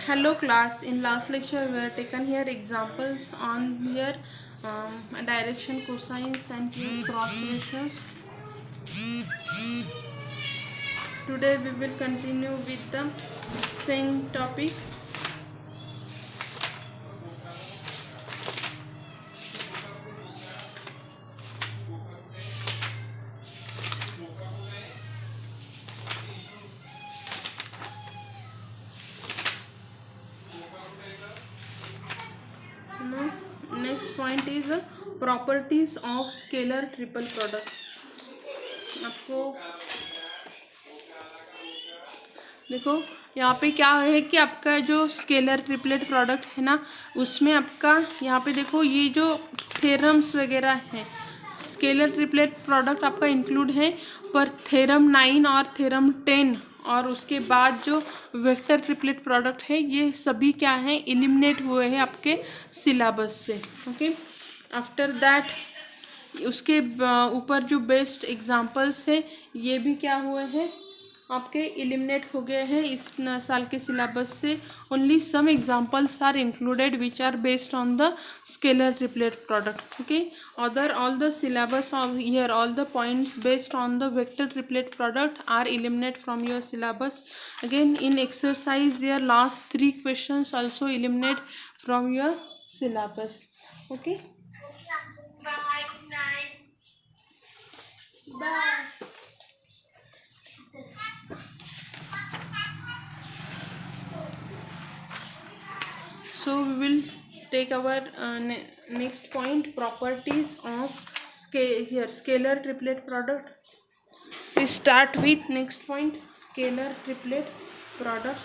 Hello class. In last lecture we have taken here examples on your direction cosines and your cross ratios. Today we will continue with the same topic. Now, next point is properties of scalar triple product. आपको देखो यहाँ पे क्या है कि आपका जो scalar triple product है ना, उसमें आपका यहाँ पे देखो ये जो थ्योरम्स वगैरह हैं, स्केलर ट्रिपलेट प्रोडक्ट आपका इंक्लूड है, पर थ्योरम 9 और थ्योरम 10 और उसके बाद जो वेक्टर ट्रिपलेट प्रोडक्ट है ये सभी क्या है, एलिमिनेट हुए हैं आपके सिलेबस से। ओके, आफ्टर दैट उसके ऊपर जो बेस्ट एग्जांपल्स है ये भी क्या हुए हैं, आपके एलिमिनेट हो गए हैं इस साल के सिलेबस से। Only some examples are included which are based on the scalar triple product. Okay, other all the syllabus of here, all the points based on the vector triplet product are eliminated from your syllabus. Again in exercise their last 3 questions also eliminate from your syllabus. Okay, bye. So we will take our next point, properties of scalar triplet product. We start with next point, scalar triplet product.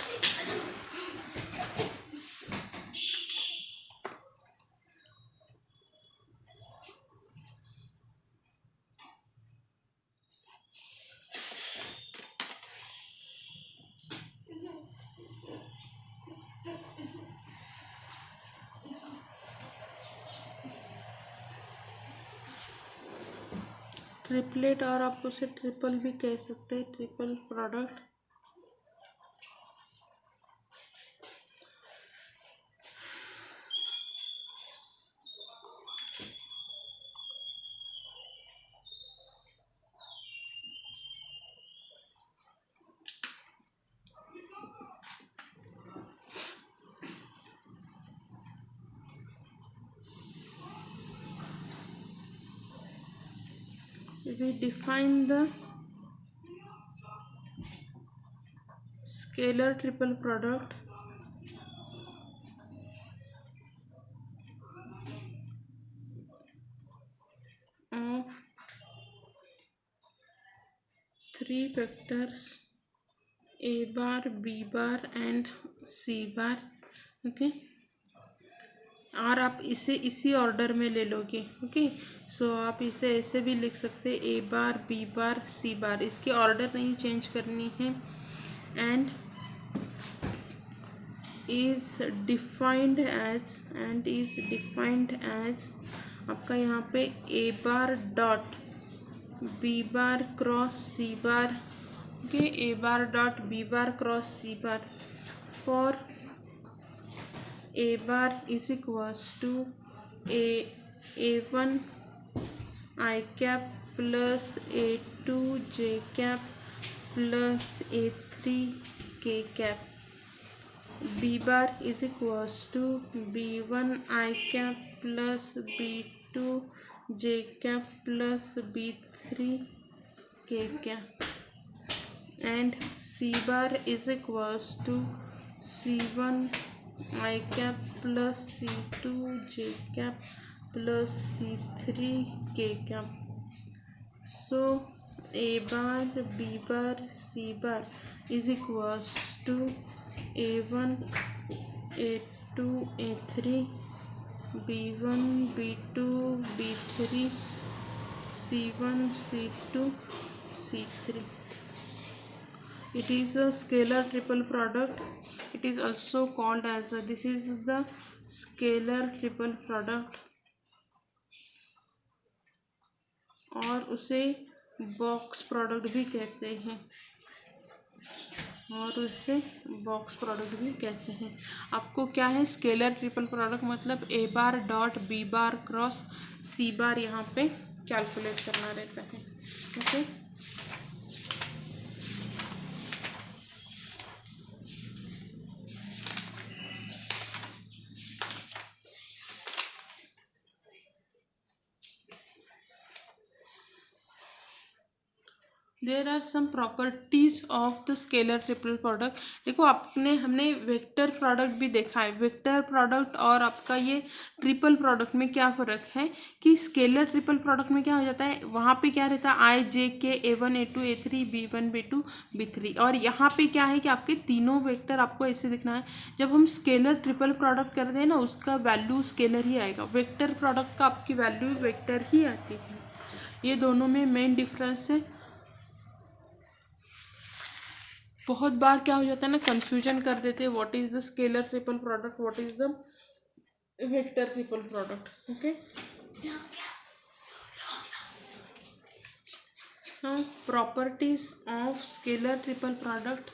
Triplet और आप उसे triple भी कह सकते हैं, triple product. We define the scalar triple product of 3 vectors a bar, b bar and c bar। Okay, और आप इसे इसी ऑर्डर में ले लोगे। ओके, सो आप इसे ऐसे भी लिख सकते ए बार, बी बार, सी बार, इसकी ऑर्डर नहीं चेंज करनी है। एंड इज डिफाइंड एज आपका यहाँ पे A bar dot B bar cross C bar. Okay, A bar dot B bar cross C bar for a bar is equals to a1 I cap plus a2 j cap plus a3 k cap, b bar is equals to b1 I cap plus b2 j cap plus b3 k cap, and c bar is equals to c1 I cap plus c2 j cap plus c3 k cap. So a bar, b bar, c bar is equals to a1 a2 a3 b1 b2 b3 c1 c2 c3. It is a scalar triple product. It is also called as this is the scalar triple product, और उसे box product भी कहते हैं। और उसे box product भी कहते हैं। आपको क्या है, स्केलर ट्रिपल प्रोडक्ट मतलब A bar dot B bar cross C bar यहाँ पे कैलकुलेट करना रहता है। Okay, there are some properties of the scalar triple product. देखो हमने वेक्टर प्रोडक्ट भी देखा है। वेक्टर प्रोडक्ट और आपका ये ट्रिपल प्रोडक्ट में क्या फ़र्क है कि स्केलर ट्रिपल प्रोडक्ट में क्या हो जाता है, वहाँ पे क्या रहता है आई जे के A1 A2 A3 B1 B2 B3, और यहाँ पे क्या है कि आपके तीनों वेक्टर आपको ऐसे दिखना है। जब हम स्केलर ट्रिपल प्रोडक्ट करते हैं ना, उसका वैल्यू स्केलर ही आएगा। वेक्टर प्रोडक्ट का आपकी वैल्यू वेक्टर ही आती है। ये दोनों में मेन डिफरेंस है। बहुत बार क्या हो जाता है ना, कंफ्यूजन कर देते हैं, what is the scalar triple product, what is the vector triple product. Okay, now properties of scalar triple product.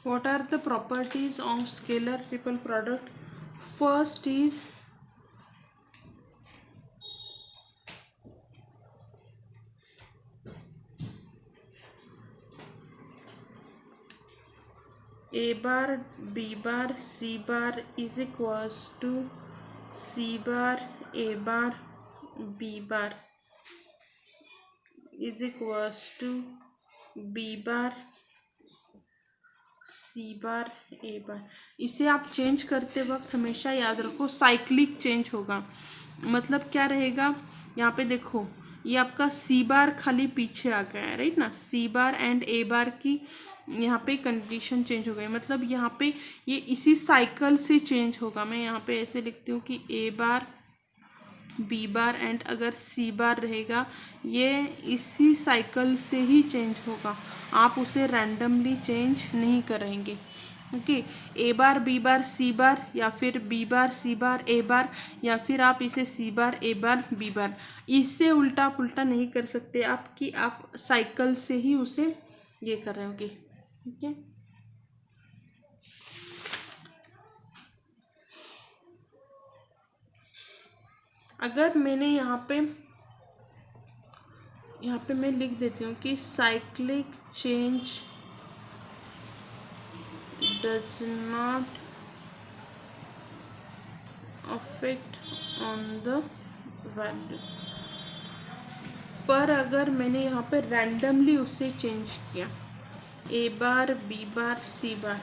What are the properties of scalar triple product? First is A bar B bar C bar is equals to C bar A bar B bar is equals to B bar C bar ए बार। इसे आप change करते वक्त हमेशा याद रखो cyclic change होगा। मतलब क्या रहेगा, यहाँ पे देखो ये आपका सी बार खाली पीछे आ गया है, राइट ना। सी बार एंड ए बार की यहाँ पे कंडीशन चेंज हो गई, मतलब यहाँ पे ये इसी साइकिल से चेंज होगा। मैं यहाँ पे ऐसे लिखती हूँ कि ए बार बी बार एंड अगर सी बार रहेगा, ये इसी साइकिल से ही चेंज होगा, आप उसे रैंडमली चेंज नहीं करेंगे। Okay, A bar B bar सी बार, या फिर बी बार सी बार ए बार, या फिर आप इसे सी बार ए बार बी बार, इससे उल्टा पुल्टा नहीं कर सकते आप, कि आप साइकिल से ही उसे ये कर रहे होगे। ठीक है, अगर मैंने यहाँ पे मैं लिख देती हूँ कि cyclic change does not affect on the value, पर अगर मैंने यहाँ पे रैंडमली उसे चेंज किया, ए बार बी बार सी बार,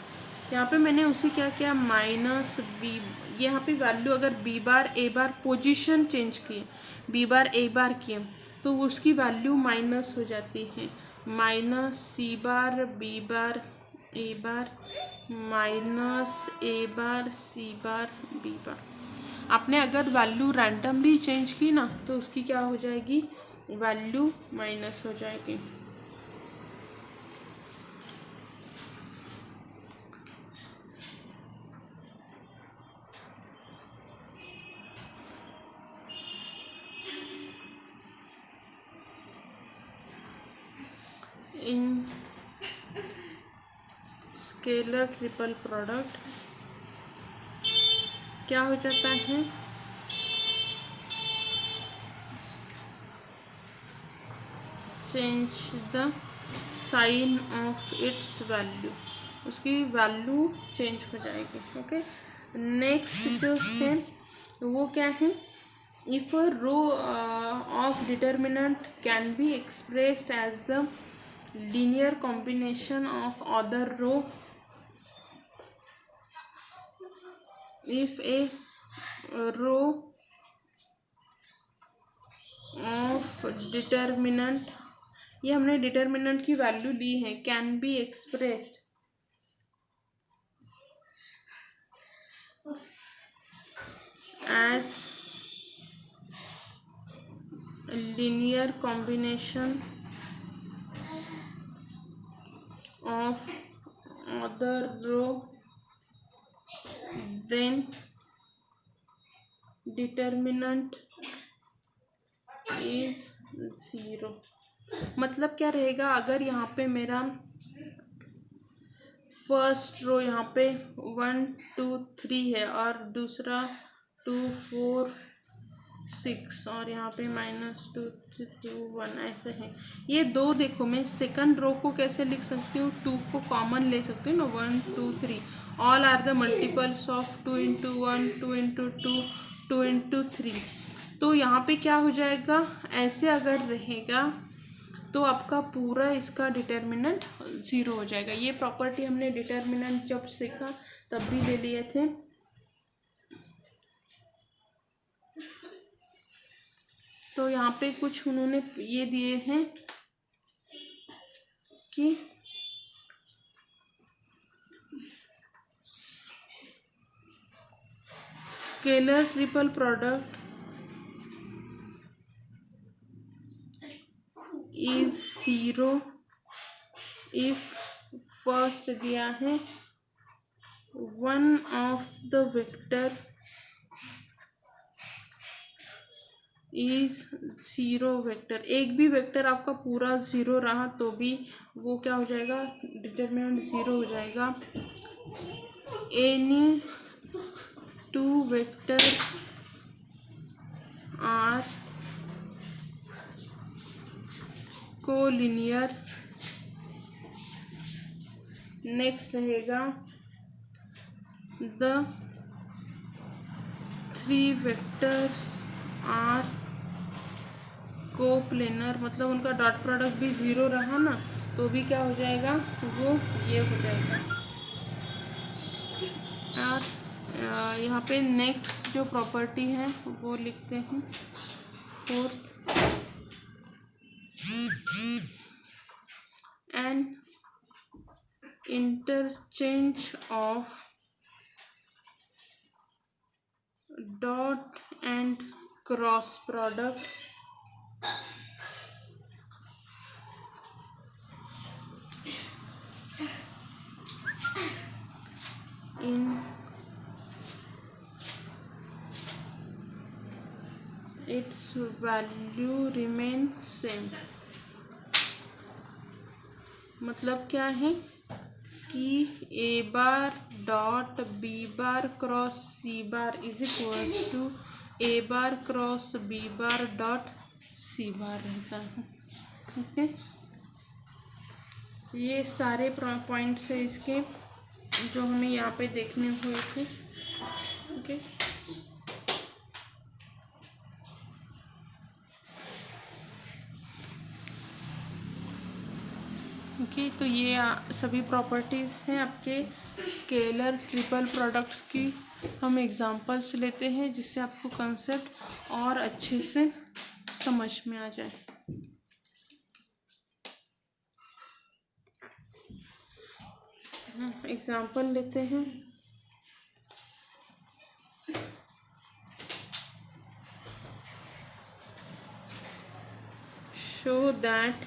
यहाँ पे मैंने उसे क्या किया माइनस बी, यहाँ पे वैल्यू अगर बी बार ए बार पोजीशन चेंज किए, बी बार ए बार किए, तो उसकी वैल्यू माइनस हो जाती है। Minus C bar B bar A bar minus A bar C bar B bar. आपने अगर वैल्यू रैंडमली चेंज की ना, तो उसकी क्या हो जाएगी, वैल्यू माइनस हो जाएगी। इन स्केलर ट्रिपल प्रोडक्ट क्या हो जाता है, change the sign of its value, उसकी वैल्यू चेंज हो जाएगी। ओके, नेक्स्ट जो है वो क्या है, if a row of determinant can be expressed as the linear combination of other row, if a row of determinant, ये हमने डिटर्मिनेंट की वैल्यू ली है, can be expressed as linear combination of other row then determinant is 0। मतलब क्या रहेगा, अगर यहाँ पे मेरा फर्स्ट रो यहाँ पे 1 2 3 है और दूसरा 2 4 6 और यहाँ पे -2 2 1 ऐसे है, ये दो देखो मैं सेकंड रो को कैसे लिख सकती हूँ, 2 को कॉमन ले सकती हूँ ना, 1 2 3 all are the multiples of 2 × 1 2 × 2 2 × 3। तो यहाँ पे क्या हो जाएगा, ऐसे अगर रहेगा तो आपका पूरा इसका डिटर्मिनेंट 0 हो जाएगा। ये प्रॉपर्टी हमने डिटर्मिनेंट जब सीखा तब भी ले लिए थे। तो यहाँ पे कुछ उन्होंने ये दिए हैं कि scalar triple product is 0 if first दिया है one of the vector is 0 vector, एक भी वेक्टर आपका पूरा 0 रहा तो भी वो क्या हो जाएगा, डिटर्मिनेंट 0 हो जाएगा। Any 2 vectors are collinear. Next रहेगा द 3 वेक्टर्स आर कोप्लेनर, मतलब उनका डॉट प्रोडक्ट भी 0 रहा ना तो भी क्या हो जाएगा, वो ये हो जाएगा। और यहाँ पे नेक्स्ट जो प्रॉपर्टी है वो लिखते हैं, fourth and interchange of dot and cross product in its value remain same। मतलब क्या है कि a bar dot b bar cross c bar is equals to a bar cross b bar dot c bar रहता है। Okay, ये सारे points है इसके जो हमें यहाँ पे देखने हुए थे। ओके, ओके, तो ये सभी प्रॉपर्टीज़ हैं आपके स्केलर ट्रिपल प्रोडक्ट्स की। हम एग्जांपल्स लेते हैं जिससे आपको कंसेप्ट और अच्छे से समझ में आ जाए। एग्जांपल लेते हैं। Show that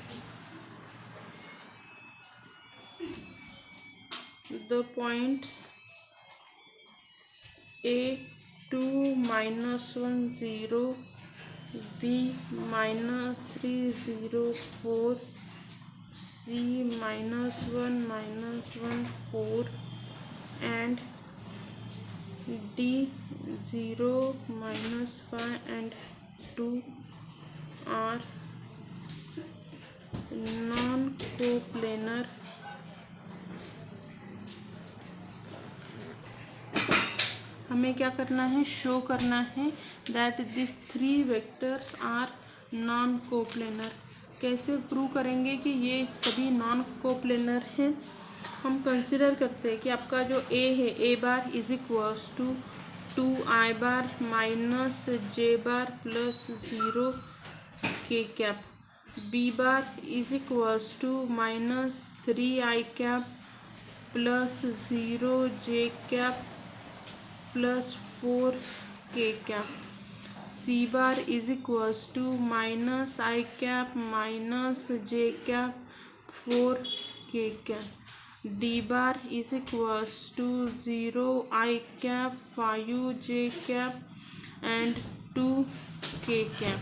the points a2 -1 0 b -3 0 4 c -1 -1 4 and d 0 -5 and 2 are non-coplanar। हमें क्या करना है, शो करना है that this 3 vectors are non coplanar. कैसे प्रूव करेंगे कि ये सभी नॉन कोप्लेनर हैं। हम कंसिडर करते हैं कि आपका जो a है, a bar is equals to 2i bar minus j bar plus 0 k cap. b bar is equals to minus 3i cap plus 0 j cap plus 4 k cap. c bar is equals to minus I cap minus j cap 4 k cap. d bar is equals to 0 I cap 5 j cap and 2 k cap.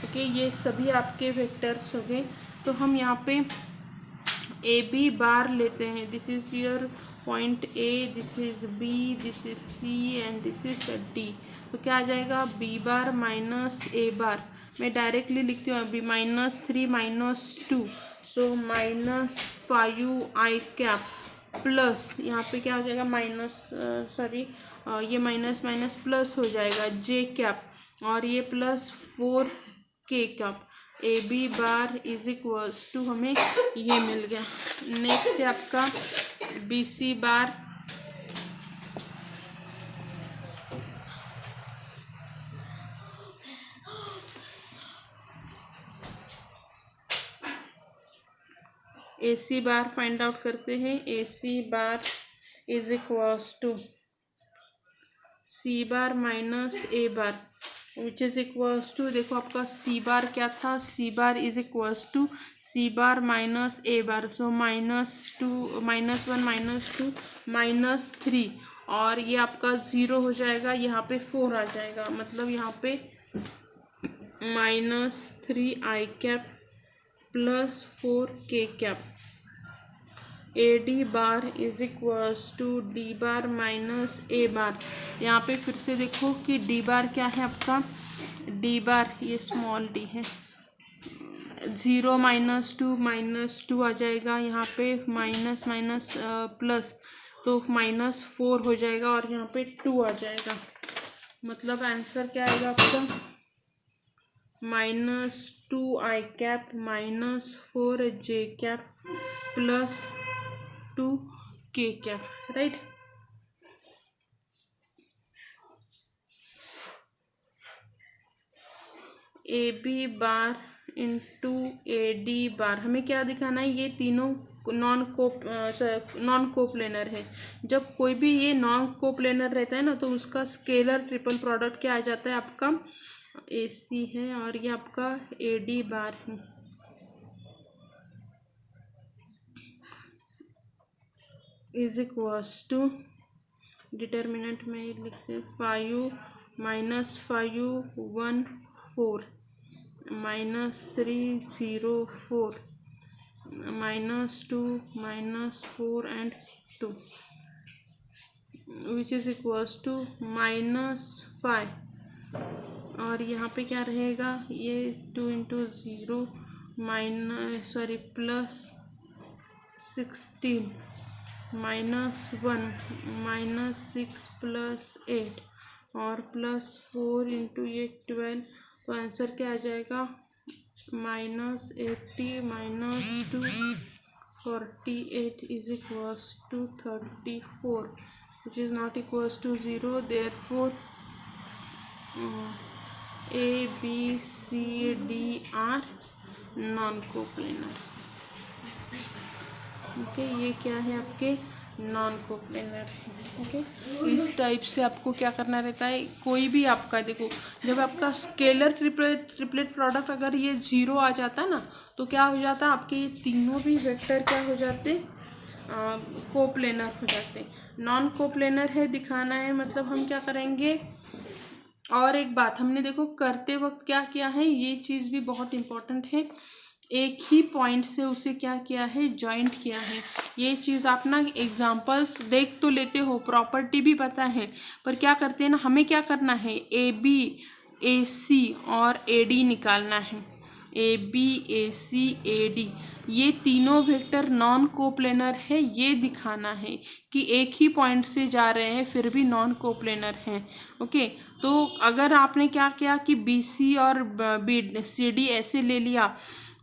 Okay, ये सभी आपके vectors हो गए. तो हम यहाँ पे ए B bar लेते हैं. This is your point A, this is B, this is C and this is D. तो क्या आ जाएगा? B bar minus A bar. मैं डायरेक्टली लिखती हूँ अभी. Minus 3 minus 2, so minus 5 I cap plus यहाँ पे क्या हो जाएगा? माइनस सॉरी ये माइनस माइनस प्लस हो जाएगा जे कैप और ये plus 4 K cap. A B bar is equals to हमें ये मिल गया. नेक्स्ट है आपका B C bar. A C bar find out करते हैं. A C bar is equals to C bar minus A bar which is equals to, देखो आपका सी बार क्या था? C bar is equals to C bar minus A bar. So -2 -1 -2 -3 और ये आपका 0 हो जाएगा. यहाँ पे 4 आ जाएगा. मतलब यहाँ पे -3 आई cap plus 4 K cap. A D bar is equals to D bar minus A bar. यहाँ पे फिर से देखो कि डी बार क्या है आपका? डी बार ये स्मॉल डी है. 0 -2 आ जाएगा. यहाँ पे माइनस माइनस प्लस तो -4 हो जाएगा और यहाँ पे 2 आ जाएगा. मतलब आंसर क्या आएगा आपका? -2 I cap -4 J cap plus 2 K cap. Right. A B bar into A D bar. हमें क्या दिखाना है? ये तीनों नॉन कोप्लेनर है. जब कोई भी ये नॉन कोप्लेनर रहता है ना तो उसका स्केलर ट्रिपल प्रोडक्ट क्या आ जाता है? आपका ए सी है और ये आपका ए डी बार है. इज इक्वल्स टू डिटर्मिनेंट में लिखते 5 -5 1 4 -3 0 4 -2 -4 and 2 which is equals to -5. और यहाँ पे क्या रहेगा? ये 2 × 0 प्लस 16 -1 -6 प्लस 8 और प्लस 4 × ये 12. तो आंसर क्या आ जाएगा? -80 -2 48 is equals to 34 which is not equals to 0. Therefore A B C D are non coplanar. Okay, ये क्या है? आपके नॉन कोप्लेनर है. ओके, इस टाइप से आपको क्या करना रहता है? कोई भी आपका देखो, जब आपका स्केलर ट्रिपलेट प्रोडक्ट अगर ये 0 आ जाता है ना तो क्या हो जाता है? आपके ये तीनों भी वेक्टर क्या हो जाते? कोप्लेनर हो जाते. नॉन कोप्लेनर है दिखाना है. मतलब हम क्या करेंगे? और एक बात हमने देखो करते वक्त क्या किया है, ये चीज़ भी बहुत इम्पोर्टेंट है. एक ही पॉइंट से उसे क्या किया है? जॉइंट किया है. ये चीज़ आप ना एग्जांपल्स देख तो लेते हो, प्रॉपर्टी भी पता है, पर क्या करते हैं ना, हमें क्या करना है? ए बी ए सी और ए डी निकालना है. A B A C A D ये तीनों वेक्टर नॉन कोप्लेनर है. ये दिखाना है कि एक ही पॉइंट से जा रहे हैं फिर भी नॉन कोप्लेनर हैं. ओके, तो अगर आपने क्या किया कि बी सी और बी सी डी ऐसे ले लिया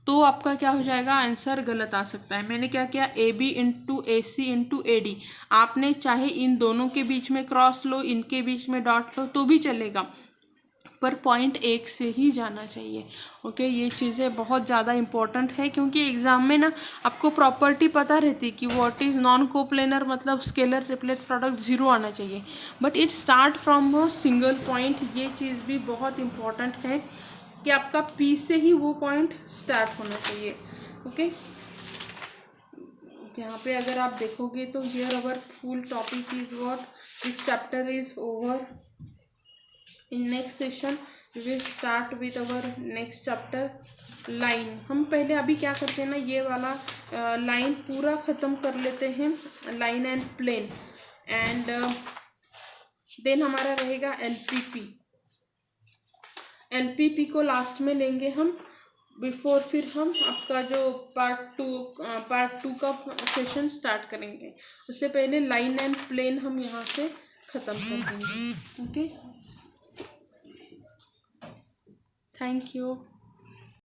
तो आपका क्या हो जाएगा? आंसर गलत आ सकता है. मैंने क्या किया? A B into A C into A D. आपने चाहे इन दोनों के बीच में क्रॉस लो, इनके बीच में डॉट लो तो भी चलेगा, पर पॉइंट 1 से ही जाना चाहिए। ओके, ये चीज़ें बहुत ज़्यादा इंपॉर्टेंट है, क्योंकि एग्ज़ाम में ना आपको प्रॉपर्टी पता रहती कि व्हाट इज़ नॉन कोप्लेनर, मतलब स्केलर ट्रिपलेट प्रोडक्ट 0 आना चाहिए, but it start from a single point. ये चीज़ भी बहुत इंपॉर्टेंट है कि आपका पी से ही वो पॉइंट स्टार्ट होना चाहिए। ओके, यहाँ पे अगर आप देखोगे तो here our full topic is what, this chapter is over. In next session we will start with our next chapter line. हम पहले अभी क्या करते हैं ना, ये वाला लाइन पूरा ख़त्म कर लेते हैं, line and plane, and then हमारा रहेगा एलपीपी। एलपीपी को लास्ट में लेंगे हम, बिफोर फिर हम आपका जो पार्ट टू का सेशन स्टार्ट करेंगे। उससे पहले लाइन एंड प्लेन हम यहाँ से ख़त्म कर देंगे। Okay, thank you.